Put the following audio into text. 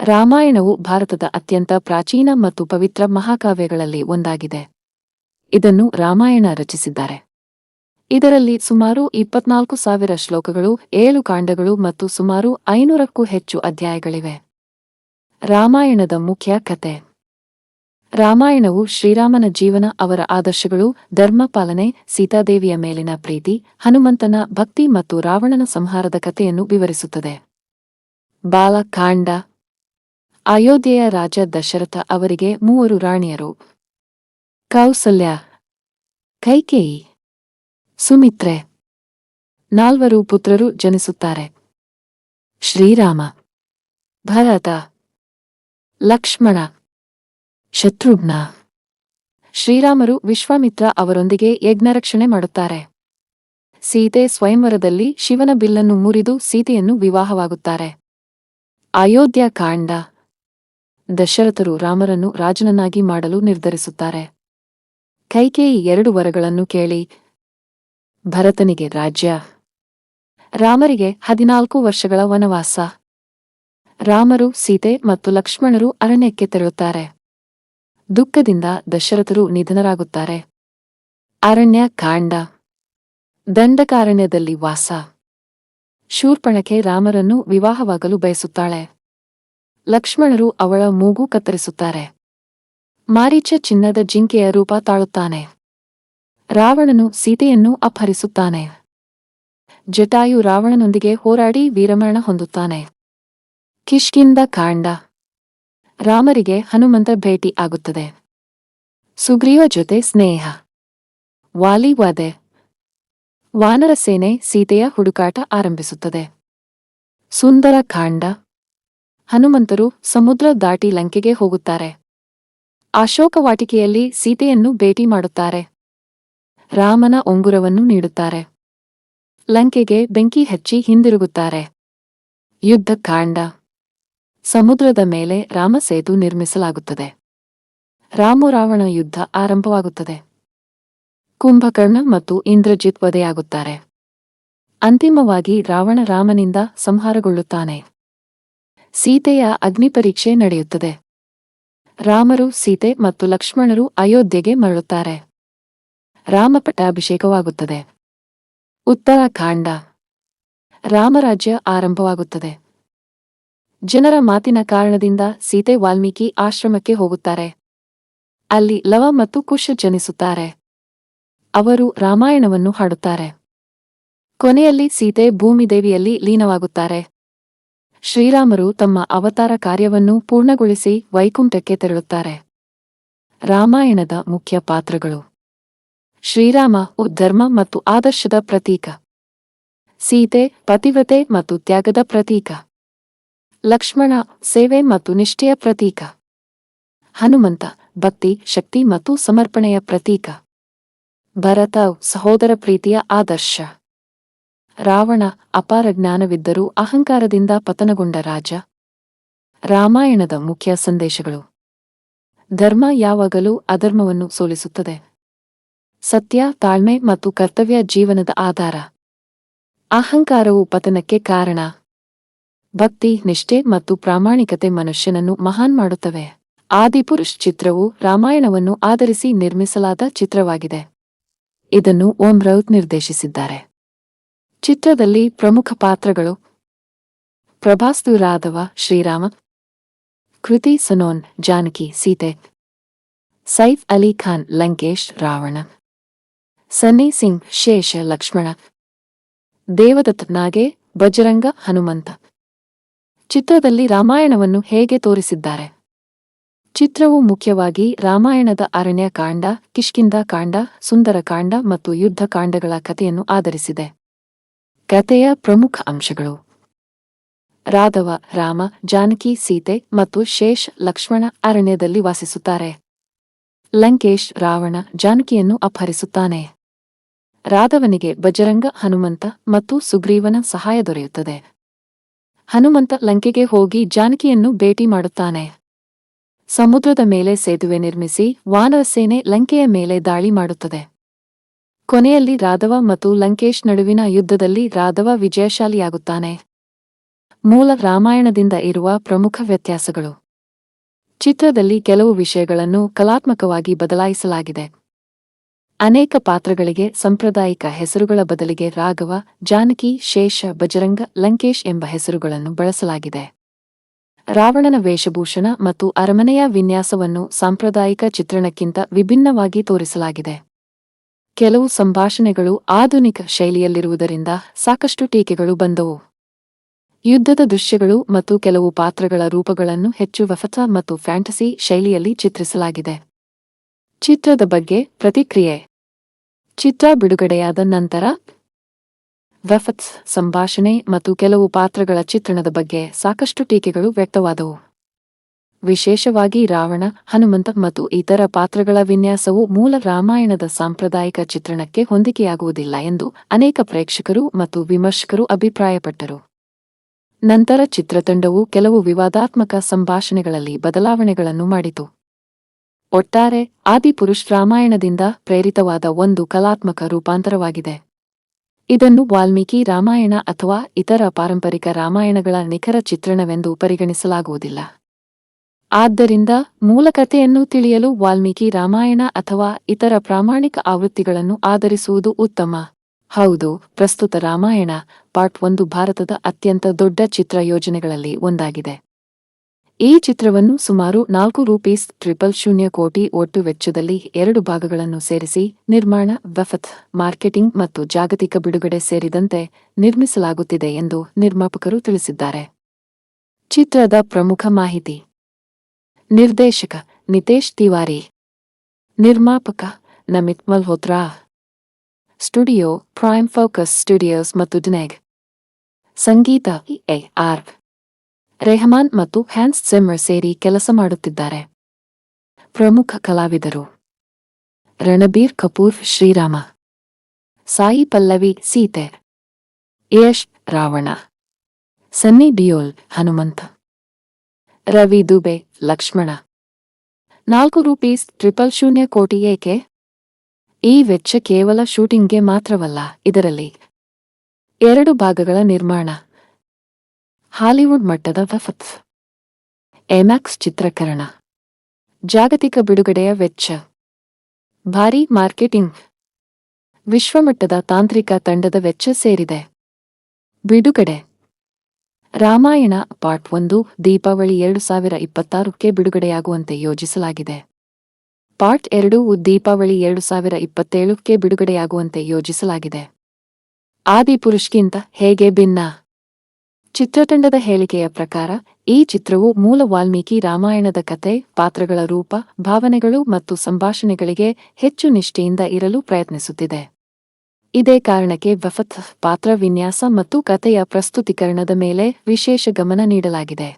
ರಾಮಾಯಣವು ಭಾರತದ ಅತ್ಯಂತ ಪ್ರಾಚೀನ ಮತ್ತು ಪವಿತ್ರ ಮಹಾಕಾವ್ಯಗಳಲ್ಲಿ ಒಂದಾಗಿದೆ. ಇದನ್ನು ರಾಮಾಯಣ ರಚಿಸಿದ್ದಾರೆ. ಇದರಲ್ಲಿ ಸುಮಾರು 24,000 ಶ್ಲೋಕಗಳು, 7 ಕಾಂಡಗಳು ಮತ್ತು ಸುಮಾರು 500ಕ್ಕೂ ಹೆಚ್ಚು ಅಧ್ಯಾಯಗಳಿವೆ. ರಾಮಾಯಣದ ಮುಖ್ಯ ಕಥೆ. ರಾಮಾಯಣವು ಶ್ರೀರಾಮನ ಜೀವನ, ಅವರ ಆದರ್ಶಗಳು, ಧರ್ಮ ಪಾಲನೆ, ಸೀತಾದೇವಿಯ ಮೇಲಿನ ಪ್ರೀತಿ, ಹನುಮಂತನ ಭಕ್ತಿ ಮತ್ತು ರಾವಣನ ಸಂಹಾರದ ಕಥೆಯನ್ನು ವಿವರಿಸುತ್ತದೆ. ಬಾಲಕಾಂಡ. ಅಯೋಧ್ಯೆಯ ರಾಜ ದಶರಥ ಅವರಿಗೆ 3 ರಾಣಿಯರು: ಕೌಸಲ್ಯ, ಕೈಕೇಯಿ, ಸುಮಿತ್ರೆ. 4 ಪುತ್ರರು ಜನಿಸುತ್ತಾರೆ: ಶ್ರೀರಾಮ, ಭರತ, ಲಕ್ಷ್ಮಣ, ಶತ್ರುಘ್ನ. ಶ್ರೀರಾಮರು ವಿಶ್ವಾಮಿತ್ರ ಅವರೊಂದಿಗೆ ಯಜ್ಞರಕ್ಷಣೆ ಮಾಡುತ್ತಾರೆ. ಸೀತೆ ಸ್ವಯಂವರದಲ್ಲಿ ಶಿವನ ಬಿಲ್ಲನ್ನು ಮುರಿದು ಸೀತೆಯನ್ನು ವಿವಾಹವಾಗುತ್ತಾರೆ. ಅಯೋಧ್ಯ ಕಾಂಡ. ದಶರಥರು ರಾಮರನ್ನು ರಾಜನನ್ನಾಗಿ ಮಾಡಲು ನಿರ್ಧರಿಸುತ್ತಾರೆ. ಕೈಕೇಯಿ 2 ವರಗಳನ್ನು ಕೇಳಿ: ಭರತನಿಗೆ ರಾಜ್ಯ, ರಾಮರಿಗೆ 14 ವರ್ಷಗಳ ವನವಾಸ. ರಾಮರು, ಸೀತೆ ಮತ್ತು ಲಕ್ಷ್ಮಣರು ಅರಣ್ಯಕ್ಕೆ ತೆರಳುತ್ತಾರೆ. ದುಃಖದಿಂದ ದಶರಥರು ನಿಧನರಾಗುತ್ತಾರೆ. ಅರಣ್ಯ ಕಾಂಡ. ದಂಡಕಾರಣ್ಯದಲ್ಲಿ ವಾಸ. ಶೂರ್ಪಣಖೆ ರಾಮರನ್ನು ವಿವಾಹವಾಗಲು ಬಯಸುತ್ತಾಳೆ. ಲಕ್ಷ್ಮಣರು ಅವಳ ಮೂಗು ಕತ್ತರಿಸುತ್ತಾರೆ. ಮಾರೀಚ ಚಿನ್ನದ ಜಿಂಕೆಯ ರೂಪ ತಾಳುತ್ತಾನೆ. ರಾವಣನು ಸೀತೆಯನ್ನು ಅಪಹರಿಸುತ್ತಾನೆ. ಜಟಾಯು ರಾವಣನೊಂದಿಗೆ ಹೋರಾಡಿ ವೀರಮರಣ ಹೊಂದುತ್ತಾನೆ. ಕಿಷ್ಕಿಂಧ ಕಾಂಡ. ರಾಮರಿಗೆ ಹನುಮಂತ ಭೇಟಿ ಆಗುತ್ತದೆ. ಸುಗ್ರೀವ ಜೊತೆ ಸ್ನೇಹ. ವಾಲಿ ವಧೆ. ವಾನರ ಸೇನೆ ಸೀತೆಯ ಹುಡುಕಾಟ ಆರಂಭಿಸುತ್ತದೆ. ಸುಂದರ ಕಾಂಡ. ಹನುಮಂತರು ಸಮುದ್ರ ದಾಟಿ ಲಂಕೆಗೆ ಹೋಗುತ್ತಾರೆ. ಅಶೋಕವಾಟಿಕೆಯಲ್ಲಿ ಸೀತೆಯನ್ನು ಭೇಟಿ ಮಾಡುತ್ತಾರೆ. ರಾಮನ ಉಂಗುರವನ್ನು ನೀಡುತ್ತಾರೆ. ಲಂಕೆಗೆ ಬೆಂಕಿ ಹಚ್ಚಿ ಹಿಂದಿರುಗುತ್ತಾರೆ. ಯುದ್ಧ ಕಾಂಡ. ಸಮುದ್ರದ ಮೇಲೆ ರಾಮಸೇತು ನಿರ್ಮಿಸಲಾಗುತ್ತದೆ. ರಾಮ-ರಾವಣ ಯುದ್ಧ ಆರಂಭವಾಗುತ್ತದೆ. ಕುಂಭಕರ್ಣ ಮತ್ತು ಇಂದ್ರಜಿತ್ ವಧೆಯಾಗುತ್ತಾರೆ. ಅಂತಿಮವಾಗಿ ರಾವಣ ರಾಮನಿಂದ ಸಂಹಾರಗೊಳ್ಳುತ್ತಾನೆ. ಸೀತೆಯ ಅಗ್ನಿಪರೀಕ್ಷೆ ನಡೆಯುತ್ತದೆ. ರಾಮರು, ಸೀತೆ ಮತ್ತು ಲಕ್ಷ್ಮಣರು ಅಯೋಧ್ಯೆಗೆ ಮರಳುತ್ತಾರೆ. ರಾಮ ಪಟ್ಟಾಭಿಷೇಕವಾಗುತ್ತದೆ. ಉತ್ತರಾಖಂಡ. ರಾಮರಾಜ್ಯ ಆರಂಭವಾಗುತ್ತದೆ. ಜನರ ಮಾತಿನ ಕಾರಣದಿಂದ ಸೀತೆ ವಾಲ್ಮೀಕಿ ಆಶ್ರಮಕ್ಕೆ ಹೋಗುತ್ತಾರೆ. ಅಲ್ಲಿ ಲವ ಮತ್ತು ಕುಶ ಜನಿಸುತ್ತಾರೆ. ಅವರು ರಾಮಾಯಣವನ್ನು ಹಾಡುತ್ತಾರೆ. ಕೊನೆಯಲ್ಲಿ ಸೀತೆ ಭೂಮಿದೇವಿಯಲ್ಲಿ ಲೀನವಾಗುತ್ತಾರೆ. ಶ್ರೀರಾಮರು ತಮ್ಮ ಅವತಾರ ಕಾರ್ಯವನ್ನು ಪೂರ್ಣಗೊಳಿಸಿ ವೈಕುಂಠಕ್ಕೆ ತೆರಳುತ್ತಾರೆ. ರಾಮಾಯಣದ ಮುಖ್ಯ ಪಾತ್ರಗಳು. ಶ್ರೀರಾಮ ಧರ್ಮ ಮತ್ತು ಆದರ್ಶದ ಪ್ರತೀಕ. ಸೀತೆ ಪತಿವ್ರತೆ ಮತ್ತು ತ್ಯಾಗದ ಪ್ರತೀಕ. ಲಕ್ಷ್ಮಣ ಸೇವೆ ಮತ್ತು ನಿಷ್ಠೆಯ ಪ್ರತೀಕ. ಹನುಮಂತ ಭಕ್ತಿ, ಶಕ್ತಿ ಮತ್ತು ಸಮರ್ಪಣೆಯ ಪ್ರತೀಕ. ಭರತ ಸಹೋದರ ಪ್ರೀತಿಯ ಆದರ್ಶ. ರಾವಣ ಅಪಾರ ಜ್ಞಾನವಿದ್ದರೂ ಅಹಂಕಾರದಿಂದ ಪತನಗೊಂಡ ರಾಜ. ರಾಮಾಯಣದ ಮುಖ್ಯ ಸಂದೇಶಗಳು. ಧರ್ಮ ಯಾವಾಗಲೂ ಅಧರ್ಮವನ್ನು ಸೋಲಿಸುತ್ತದೆ. ಸತ್ಯ, ತಾಳ್ಮೆ ಮತ್ತು ಕರ್ತವ್ಯ ಜೀವನದ ಆಧಾರ. ಅಹಂಕಾರವು ಪತನಕ್ಕೆ ಕಾರಣ. ಭಕ್ತಿ, ನಿಷ್ಠೆ ಮತ್ತು ಪ್ರಾಮಾಣಿಕತೆ ಮನುಷ್ಯನನ್ನು ಮಹಾನ್ ಮಾಡುತ್ತವೆ. ಆದಿಪುರುಷ್ ಚಿತ್ರವು ರಾಮಾಯಣವನ್ನು ಆಧರಿಸಿ ನಿರ್ಮಿಸಲಾದ ಚಿತ್ರವಾಗಿದೆ. ಇದನ್ನು ಓಂ ರೌತ್ ನಿರ್ದೇಶಿಸಿದ್ದಾರೆ. ಚಿತ್ರದಲ್ಲಿ ಪ್ರಮುಖ ಪಾತ್ರಗಳು: ಪ್ರಭಾಸ್ ರಾಘವ ಶ್ರೀರಾಮ, ಕೃತಿ ಸನೋನ್ ಜಾನಕಿ ಸೀತೆ, ಸೈಫ್ ಅಲಿ ಖಾನ್ ಲಂಕೇಶ್ ರಾವಣ, ಸನ್ನಿ ಸಿಂಗ್ ಶೇಷ ಲಕ್ಷ್ಮಣ, ದೇವದತ್ತ ನಾಗೆ ಬಜರಂಗ ಹನುಮಂತ. ಚಿತ್ರದಲ್ಲಿ ರಾಮಾಯಣವನ್ನು ಹೇಗೆ ತೋರಿಸಿದ್ದಾರೆ? ಚಿತ್ರವು ಮುಖ್ಯವಾಗಿ ರಾಮಾಯಣದ ಅರಣ್ಯ ಕಾಂಡ, ಕಿಷ್ಕಿಂಧ ಕಾಂಡ, ಸುಂದರ ಕಾಂಡ ಮತ್ತು ಯುದ್ಧ ಕಾಂಡಗಳ ಕಥೆಯನ್ನು ಆಧರಿಸಿದೆ. ಕಥೆಯ ಪ್ರಮುಖ ಅಂಶಗಳು: ರಾಘವ ರಾಮ, ಜಾನಕಿ ಸೀತೆ ಮತ್ತು ಶೇಷ್ ಲಕ್ಷ್ಮಣ ಅರಣ್ಯದಲ್ಲಿ ವಾಸಿಸುತ್ತಾರೆ. ಲಂಕೇಶ್ ರಾವಣ ಜಾನಕಿಯನ್ನು ಅಪಹರಿಸುತ್ತಾನೆ. ರಾಘವನಿಗೆ ಬಜರಂಗ ಹನುಮಂತ ಮತ್ತು ಸುಗ್ರೀವನ ಸಹಾಯ ದೊರೆಯುತ್ತದೆ. ಹನುಮಂತ ಲಂಕೆಗೆ ಹೋಗಿ ಜಾನಕಿಯನ್ನು ಭೇಟಿ ಮಾಡುತ್ತಾನೆ. ಸಮುದ್ರದ ಮೇಲೆ ಸೇತುವೆ ನಿರ್ಮಿಸಿ ವಾನರ ಸೇನೆ ಲಂಕೆಯ ಮೇಲೆ ದಾಳಿ ಮಾಡುತ್ತದೆ. ಕೊನೆಯಲ್ಲಿ ರಾಘವ ಮತ್ತು ಲಂಕೇಶ್ ನಡುವಿನ ಯುದ್ಧದಲ್ಲಿ ರಾಘವ ವಿಜಯಶಾಲಿಯಾಗುತ್ತಾನೆ. ಮೂಲ ರಾಮಾಯಣದಿಂದ ಇರುವ ಪ್ರಮುಖ ವ್ಯತ್ಯಾಸಗಳು. ಚಿತ್ರದಲ್ಲಿ ಕೆಲವು ವಿಷಯಗಳನ್ನು ಕಲಾತ್ಮಕವಾಗಿ ಬದಲಾಯಿಸಲಾಗಿದೆ. ಅನೇಕ ಪಾತ್ರಗಳಿಗೆ ಸಾಂಪ್ರದಾಯಿಕ ಹೆಸರುಗಳ ಬದಲಿಗೆ ರಾಘವ, ಜಾನಕಿ, ಶೇಷ, ಬಜರಂಗ, ಲಂಕೇಶ್ ಎಂಬ ಹೆಸರುಗಳನ್ನು ಬಳಸಲಾಗಿದೆ. ರಾವಣನ ವೇಷಭೂಷಣ ಮತ್ತು ಅರಮನೆಯ ವಿನ್ಯಾಸವನ್ನು ಸಾಂಪ್ರದಾಯಿಕ ಚಿತ್ರಣಕ್ಕಿಂತ ವಿಭಿನ್ನವಾಗಿ ತೋರಿಸಲಾಗಿದೆ. ಕೆಲವು ಸಂಭಾಷಣೆಗಳು ಆಧುನಿಕ ಶೈಲಿಯಲ್ಲಿರುವುದರಿಂದ ಸಾಕಷ್ಟು ಟೀಕೆಗಳು ಬಂದವು. ಯುದ್ಧದ ದೃಶ್ಯಗಳು ಮತ್ತು ಕೆಲವು ಪಾತ್ರಗಳ ರೂಪಗಳನ್ನು ಹೆಚ್ಚು ವಫತ ಮತ್ತು ಫ್ಯಾಂಟಸಿ ಶೈಲಿಯಲ್ಲಿ ಚಿತ್ರಿಸಲಾಗಿದೆ. ಚಿತ್ರದ ಬಗ್ಗೆ ಪ್ರತಿಕ್ರಿಯೆ. ಚಿತ್ರ ಬಿಡುಗಡೆಯಾದ ನಂತರ ವಫತ್, ಸಂಭಾಷಣೆ ಮತ್ತು ಕೆಲವು ಪಾತ್ರಗಳ ಚಿತ್ರಣದ ಬಗ್ಗೆ ಸಾಕಷ್ಟು ಟೀಕೆಗಳು ವ್ಯಕ್ತವಾದವು. ವಿಶೇಷವಾಗಿ ರಾವಣ, ಹನುಮಂತ ಮತ್ತು ಇತರ ಪಾತ್ರಗಳ ವಿನ್ಯಾಸವು ಮೂಲ ರಾಮಾಯಣದ ಸಾಂಪ್ರದಾಯಿಕ ಚಿತ್ರಣಕ್ಕೆ ಹೊಂದಿಕೆಯಾಗುವುದಿಲ್ಲ ಎಂದು ಅನೇಕ ಪ್ರೇಕ್ಷಕರು ಮತ್ತು ವಿಮರ್ಶಕರು ಅಭಿಪ್ರಾಯಪಟ್ಟರು. ನಂತರ ಚಿತ್ರತಂಡವು ಕೆಲವು ವಿವಾದಾತ್ಮಕ ಸಂಭಾಷಣೆಗಳಲ್ಲಿ ಬದಲಾವಣೆಗಳನ್ನು ಮಾಡಿತು. ಒಟ್ಟಾರೆ, ಆದಿಪುರುಷ್ ರಾಮಾಯಣದಿಂದ ಪ್ರೇರಿತವಾದ ಒಂದು ಕಲಾತ್ಮಕ ರೂಪಾಂತರವಾಗಿದೆ. ಇದನ್ನು ವಾಲ್ಮೀಕಿ ರಾಮಾಯಣ ಅಥವಾ ಇತರ ಪಾರಂಪರಿಕ ರಾಮಾಯಣಗಳ ನಿಖರ ಚಿತ್ರಣವೆಂದು ಪರಿಗಣಿಸಲಾಗುವುದಿಲ್ಲ. ಆದ್ದರಿಂದ ಮೂಲ ಕಥೆಯನ್ನು ತಿಳಿಯಲು ವಾಲ್ಮೀಕಿ ರಾಮಾಯಣ ಅಥವಾ ಇತರ ಪ್ರಾಮಾಣಿಕ ಆವೃತ್ತಿಗಳನ್ನು ಆಧರಿಸುವುದು ಉತ್ತಮ. ಹೌದು, ಪ್ರಸ್ತುತ ರಾಮಾಯಣ ಪಾರ್ಟ್ 1 ಭಾರತದ ಅತ್ಯಂತ ದೊಡ್ಡ ಚಿತ್ರ ಯೋಜನೆಗಳಲ್ಲಿ ಒಂದಾಗಿದೆ. ಈ ಚಿತ್ರವನ್ನು ಸುಮಾರು ₹4.00 ಕೋಟಿ ಒಟ್ಟು ವೆಚ್ಚದಲ್ಲಿ 2 ಭಾಗಗಳನ್ನು ಸೇರಿಸಿ ನಿರ್ಮಾಣ, ವಫತ್, ಮಾರ್ಕೆಟಿಂಗ್ ಮತ್ತು ಜಾಗತಿಕ ಬಿಡುಗಡೆ ಸೇರಿದಂತೆ ನಿರ್ಮಿಸಲಾಗುತ್ತಿದೆ ಎಂದು ನಿರ್ಮಾಪಕರು ತಿಳಿಸಿದ್ದಾರೆ. ಚಿತ್ರದ ಪ್ರಮುಖ ಮಾಹಿತಿ. ನಿರ್ದೇಶಕ ನಿತೇಶ್ ತಿವಾರಿ. ನಿರ್ಮಾಪಕ Namit Malhotra. Studio Prime Focus Studios ಮತ್ತು ಡಿನೆಗ್. ಸಂಗೀತ ಎ.ಆರ್. ರೆಹಮಾನ್ ಮತ್ತು ಹ್ಯಾನ್ಸ್ ಜಿಮ್ಮರ್ ಸೇರಿ ಕೆಲಸ ಮಾಡುತ್ತಿದ್ದಾರೆ. ಪ್ರಮುಖ ಕಲಾವಿದರು: ರಣಬೀರ್ ಕಪೂರ್ ಶ್ರೀರಾಮ, ಸಾಯಿ ಪಲ್ಲವಿ ಸೀತೆ, ಯಶ್ ರಾವಣ, ಸನ್ನಿ ಡಿಯೋಲ್ ಹನುಮಂತ, ರವಿ ದುಬೆ ಲಕ್ಷ್ಮಣ. ₹4.00 ಕೋಟಿ ಏಕೆ? ಈ ವೆಚ್ಚ ಕೇವಲ ಶೂಟಿಂಗ್ಗೆ ಮಾತ್ರವಲ್ಲ, ಇದರಲ್ಲಿ 2 ಭಾಗಗಳ ನಿರ್ಮಾಣ, ಹಾಲಿವುಡ್ ಮಟ್ಟದ ವಫತ್, ಐಮ್ಯಾಕ್ಸ್ ಚಿತ್ರೀಕರಣ, ಜಾಗತಿಕ ಬಿಡುಗಡೆಯ ವೆಚ್ಚ, ಭಾರೀ ಮಾರ್ಕೆಟಿಂಗ್, ವಿಶ್ವಮಟ್ಟದ ತಾಂತ್ರಿಕ ತಂಡದ ವೆಚ್ಚ ಸೇರಿದೆ. ಬಿಡುಗಡೆ: ರಾಮಾಯಣ ಪಾರ್ಟ್ 1 ದೀಪಾವಳಿ 2026ಕ್ಕೆ ಬಿಡುಗಡೆಯಾಗುವಂತೆ ಯೋಜಿಸಲಾಗಿದೆ. ಪಾರ್ಟ್ 2 ದೀಪಾವಳಿ 2027ಕ್ಕೆ ಬಿಡುಗಡೆಯಾಗುವಂತೆ ಯೋಜಿಸಲಾಗಿದೆ. ಆದಿಪುರುಷ್ಗಿಂತ ಹೇಗೆ ಭಿನ್ನ? ಚಿತ್ರತಂಡದ ಹೇಳಿಕೆಯ ಪ್ರಕಾರ, ಈ ಚಿತ್ರವು ಮೂಲ ವಾಲ್ಮೀಕಿ ರಾಮಾಯಣದ ಕತೆ, ಪಾತ್ರಗಳ ರೂಪ, ಭಾವನೆಗಳು ಮತ್ತು ಸಂಭಾಷಣೆಗಳಿಗೆ ಹೆಚ್ಚು ನಿಷ್ಠೆಯಿಂದ ಇರಲು ಪ್ರಯತ್ನಿಸುತ್ತಿದೆ. ಇದೇ ಕಾರಣಕ್ಕೆ ವಫತ್, ಪಾತ್ರ ವಿನ್ಯಾಸ ಮತ್ತು ಕಥೆಯ ಪ್ರಸ್ತುತೀಕರಣದ ಮೇಲೆ ವಿಶೇಷ ಗಮನ ನೀಡಲಾಗಿದೆ.